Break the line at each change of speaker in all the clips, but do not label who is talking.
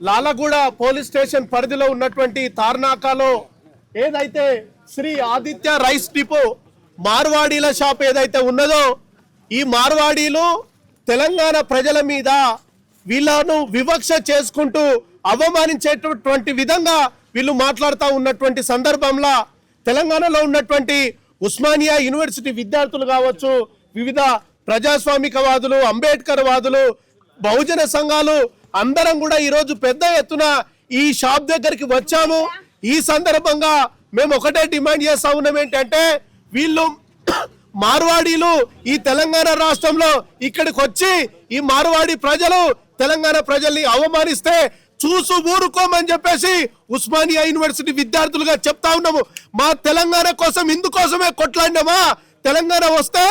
Lalaguda police station పరిధిలో ఉన్నటువంటి తార్నాకాలో ఏదైతే శ్రీ ఆదిత్య రైస్ డిపో మార్వాడీల షాప్ ఏదైతే ఉన్నదో ఈ మార్వాడీలు తెలంగాణ ప్రజల మీద వీళ్ళను వివక్ష చేసుకుంటూ అవమానించేటటువంటి విధంగా వీళ్ళు మాట్లాడుతూ ఉన్నటువంటి సందర్భంలో తెలంగాణలో ఉన్నటువంటి ఉస్మానియా యూనివర్సిటీ విద్యార్థులు కావచ్చు, వివిధ ప్రజాస్వామికవాదులు, అంబేద్కర్ వాదులు, బహుజన సంఘాలు అందరం కూడా ఈరోజు పెద్ద ఎత్తున ఈ షాప్ దగ్గరికి వచ్చాము. ఈ సందర్భంగా మేము ఒకటే డిమాండ్ చేస్తా ఉన్నాం, ఏంటంటే వీళ్ళు మార్వాడీలు ఈ తెలంగాణ రాష్ట్రంలో ఇక్కడికి వచ్చి ఈ మార్వాడి ప్రజలు తెలంగాణ ప్రజల్ని అవమానిస్తే చూసు ఊరుకోమని చెప్పేసి ఉస్మానియా యూనివర్సిటీ విద్యార్థులుగా చెప్తా ఉన్నాము. మా తెలంగాణ కోసం ఇందుకోసమే కొట్లాడినామా, తెలంగాణ వస్తే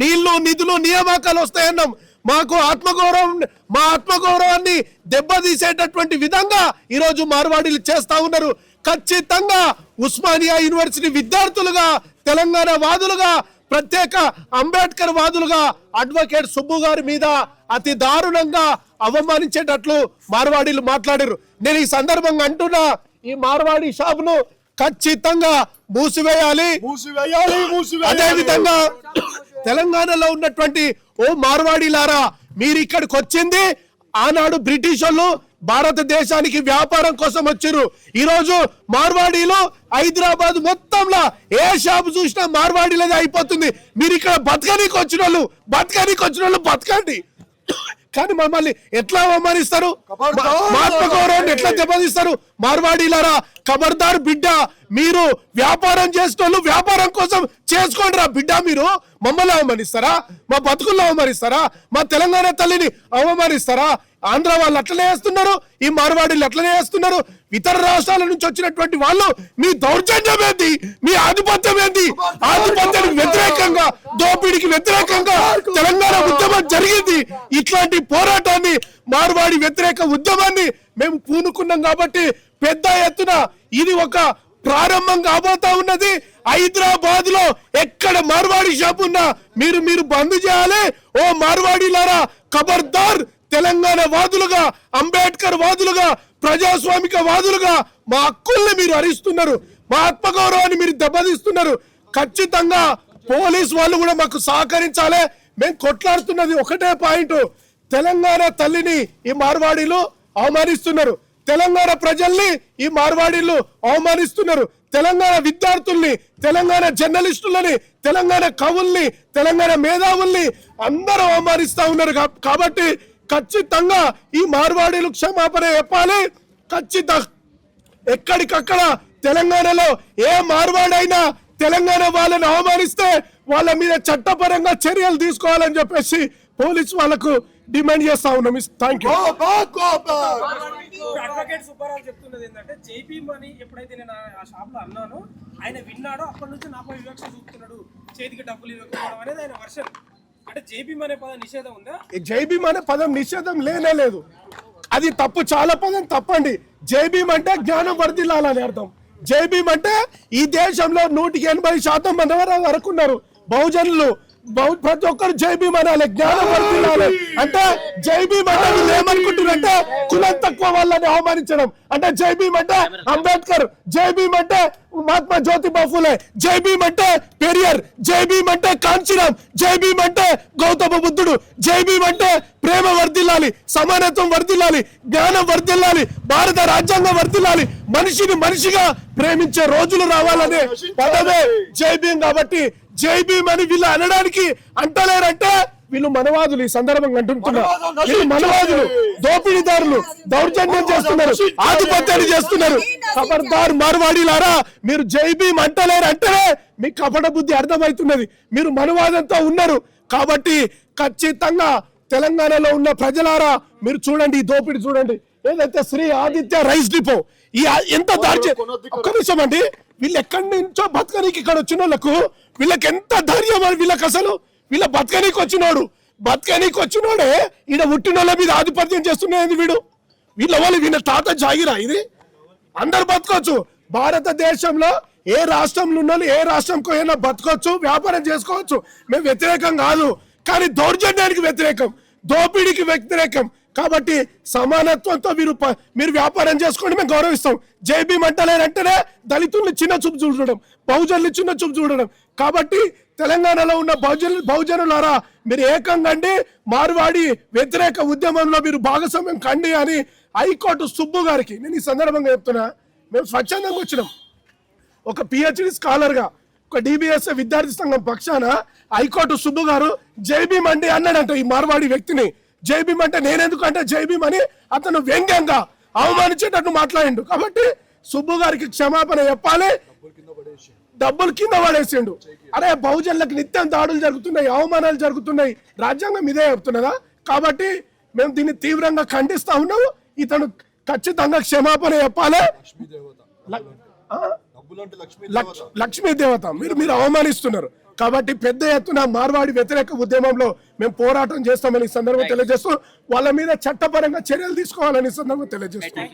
నీళ్లు నిధులు నియామకాలు వస్తాయన్నాం. మాకు ఆత్మగౌరవం, మా ఆత్మగౌరవాన్ని దెబ్బతీసేటటువంటి విధంగా ఈరోజు మార్వాడీలు చేస్తా ఉన్నారు. ఖచ్చితంగా ఉస్మానియా యూనివర్సిటీ విద్యార్థులుగా, తెలంగాణ వాదులుగా, ప్రత్యేక అంబేద్కర్ వాదులుగా అడ్వకేట్ సుబ్బు గారి మీద అతి దారుణంగా అవమానించేటట్లు మార్వాడీలు మాట్లాడారు. నేను ఈ సందర్భంగా అంటున్నా, ఈ మార్వాడి షాపును ఖచ్చితంగా మూసివేయాలి. అదే విధంగా తెలంగాణలో ఉన్నటువంటి ఓ మార్వాడీలారా, మీరు ఇక్కడికి వచ్చింది ఆనాడు బ్రిటిష్ వాళ్ళు భారతదేశానికి వ్యాపారం కోసం వచ్చారు. ఈ రోజు మార్వాడీలు హైదరాబాద్ మొత్తంలో ఏ షాప్ చూసినా మార్వాడీలదే అయిపోతుంది. మీరు ఇక్కడ బతకనీకి వచ్చిన వాళ్ళు బతకండి, కానీ మమ్మల్ని ఎట్లా అవమానిస్తారు, మా ఆత్మగౌరవాన్ని ఎట్లా దెబ్బతీస్తారు? మార్వాడీలారా, ఖబర్దార్ బిడ్డ, మీరు వ్యాపారం చేసేటోళ్ళు వ్యాపారం కోసం చేసుకోండి రా బిడ్డ. మీరు మమ్మల్ని అవమానిస్తారా? మా బతుకుల్లో అవమానిస్తారా? మా తెలంగాణ తల్లిని అవమానిస్తారా? ఆంధ్ర వాళ్ళు అట్లనే చేస్తున్నారు, ఈ మార్వాడీలు అట్లనే చేస్తున్నారు. ఇతర రాష్ట్రాల నుంచి వచ్చినటువంటి వాళ్ళు మీ దౌర్జన్యం ఏంది, మీ ఆధిపత్యం ఏంది? ఆధిపత్యానికి వ్యతిరేకంగా, దోపిడీకి వ్యతిరేకంగా తెలంగాణ ఉద్యమం జరిగింది. ఇట్లాంటి పోరాటాన్ని, మార్వాడి వ్యతిరేక ఉద్యమాన్ని మేము పూనుకున్నాం కాబట్టి పెద్ద ఎత్తున ఇది ఒక ప్రారంభం కాబోతా ఉన్నది. హైదరాబాద్ లో ఎక్కడ మార్వాడి షాప్ ఉన్నా మీరు బంద్ చేయాలి. ఓ మార్వాడీలారా, ఖబర్దార్, తెలంగాణ వాదులుగా, అంబేద్కర్ వాదులుగా, ప్రజాస్వామిక వాదులుగా మా హక్కుల్ని మీరు హరిస్తున్నారు, మా ఆత్మగౌరవాన్ని మీరు దెబ్బతీస్తున్నారు. ఖచ్చితంగా పోలీస్ వాళ్ళు కూడా మాకు సహకరించాలి. మేము కొట్లాడుతున్నది ఒకటే పాయింట్, తెలంగాణ తల్లిని ఈ మార్వాడీలు అవమానిస్తున్నారు, తెలంగాణ ప్రజల్ని ఈ మార్వాడీలు అవమానిస్తున్నారు, తెలంగాణ విద్యార్థుల్ని, తెలంగాణ జర్నలిస్టులని, తెలంగాణ కవుల్ని, తెలంగాణ మేధావుల్ని అందరూ అవమానిస్తా ఉన్నారు. కాబట్టి ఖచ్చితంగా ఈ మార్వాడీలు క్షమాపణ చెప్పాలి. ఖచ్చితంగా ఎక్కడికక్కడ తెలంగాణలో ఏ మార్వాడైనా తెలంగాణ వాళ్ళని అవమానిస్తే వాళ్ళ మీద చట్టపరంగా చర్యలు తీసుకోవాలని చెప్పేసి పోలీసు వాళ్ళకు డిమాండ్ చేస్తా ఉన్నాం. Thank you.
అడ్వకేట్ సుబ్బారావు చెప్తున్నది ఏంటంటే, జేబీ మనీ ఎప్పుడైతే నేను ఆ షాప్ లో అన్నానో ఆయన విన్నాడో అప్పటి నుంచి నాపై వివక్ష చూపుతున్నాడు, చేతికి డబ్బులు ఇవ్వకపోవడం అనేది ఆయన వర్షన్. అంటే జేబీఎం అనే పదం నిషేధం ఉందా?
జేబీఎం అనే పదం నిషేధం లేదు, అది తప్పు, చాలా పదం తప్పండి. జేబీఎం అంటే జ్ఞానం వర్ధిల్లాలని అర్థం. జేబీఎం అంటే ఈ దేశంలో 180% మంది వరకు ఉన్నారు బహుజనులు, ప్రతి ఒక్కరు జైబీం అనాలి, జ్ఞానం వర్ధిల్లాలి. అంటే జైబీం అంటే వీళ్ళు ఏమనుకుంటున్నారంటే కులం తక్కువ వాళ్ళని అవమానించడం. అంటే జైబీం అంటే అంబేద్కర్, జైబీం అంటే మహాత్మా జ్యోతిబా ఫూలే, జైబీం అంటే పెరియార్, జైబీం అంటే కాంచీరామ్, జైబీం అంటే గౌతమ బుద్ధుడు, జైబీం అంటే ప్రేమ వర్ధిల్లాలి, సమానత్వం వర్ధిల్లాలి, జ్ఞానం వర్ధిల్లాలి, భారత రాజ్యాంగం వర్ధిల్లాలి, మనిషిని మనిషిగా ప్రేమించే రోజులు రావాలనే పదమే జైబీం. కాబట్టి జైబీం అని వీళ్ళు అనడానికి అంటలేరంటే వీళ్ళు మనవాదులు. ఈ సందర్భంగా అంటున్నారు, వీళ్ళు మనవాదులు, దోపిడీదారులు, దౌర్జన్యం చేస్తున్నారు, ఆధిపత్యాన్ని చేస్తున్నారు. ఖబర్దార్ మార్వాడీలారా, మీరు జైబీం అంటలేరు అంటేనే మీ కపట బుద్ధి అర్థమవుతున్నది. మీరు మనవాదంతో ఉన్నారు. కాబట్టి ఖచ్చితంగా తెలంగాణలో ఉన్న ప్రజలారా మీరు చూడండి, ఈ దోపిడీ చూడండి. ఏదైతే శ్రీ ఆదిత్య రైస్ డిపో ఈ ఎంత దాడి, ఒక్క నిమిషం అండి, వీళ్ళు ఎక్కడి నుంచో బతకనీకి ఇక్కడ వచ్చిన వాళ్ళకు వీళ్ళకి ఎంత ధైర్యం, వీళ్ళకి అసలు వీళ్ళ బతకనీకి వచ్చినోడే ఈడ పుట్టినోళ్ళ మీద ఆధిపత్యం చేస్తున్నది. వీళ్ళ తాత జాగిరా ఇది? అందరు బతకొచ్చు భారతదేశంలో, ఏ రాష్ట్రంలో ఉన్న ఏ రాష్ట్రంకో అయినా బతకొచ్చు, వ్యాపారం చేసుకోవచ్చు. మేము వ్యతిరేకం కాదు, కానీ దౌర్జన్యానికి వ్యతిరేకం, దోపిడీకి వ్యతిరేకం. కాబట్టి సమానత్వంతో మీరు వ్యాపారం చేసుకోండి, మేము గౌరవిస్తాం. జై భీమ్ అంటలేరంటేనే దళితుల్ని చిన్న చూపు చూడడం, బహుజనులు చిన్న చూపు చూడడం. కాబట్టి తెలంగాణలో ఉన్న బహుజనులారా మీరు ఏకంగా అండి, మార్వాడి వ్యతిరేక ఉద్యమంలో మీరు భాగస్వామ్యం కండి అని హైకోర్టు సుబ్బు గారికి నేను ఈ సందర్భంగా చెప్తున్నా. మేము స్వచ్ఛందంగా వచ్చినాం. ఒక పిహెచ్డి స్కాలర్గా, ఒక డిబిఎస్ విద్యార్థి సంఘం పక్షాన హైకోర్టు సుబ్బు గారు జై భీమ్ అండి అన్నాడంట ఈ మార్వాడి వ్యక్తిని. జై భీమ్ అంటే నేనెందుకు అంటే జై భీమ్ అని అతను వ్యంగ్యంగా అవమానించేటట్టు మాట్లాడిండు. కాబట్టి సుబ్బు గారికి క్షమాపణ చెప్పాలి. డబ్బులు కింద పడేసిండు. అరే బహుజనులకు నిత్యం దాడులు జరుగుతున్నాయి, అవమానాలు జరుగుతున్నాయి, రాజ్యాంగం ఇదే చెప్తున్నదా? కాబట్టి మేము దీన్ని తీవ్రంగా ఖండిస్తా ఉన్నాము. ఇతను ఖచ్చితంగా క్షమాపణ చెప్పాలి. లక్ష్మీ దేవత మీరు అవమానిస్తున్నారు. కాబట్టి పెద్ద ఎత్తున మార్వాడి వ్యతిరేక ఉద్యమంలో మేము పోరాటం చేస్తామని సందర్భంగా తెలియజేస్తూ వాళ్ళ మీద చట్టపరంగా చర్యలు తీసుకోవాలని సందర్భంగా తెలియజేస్తున్నాం.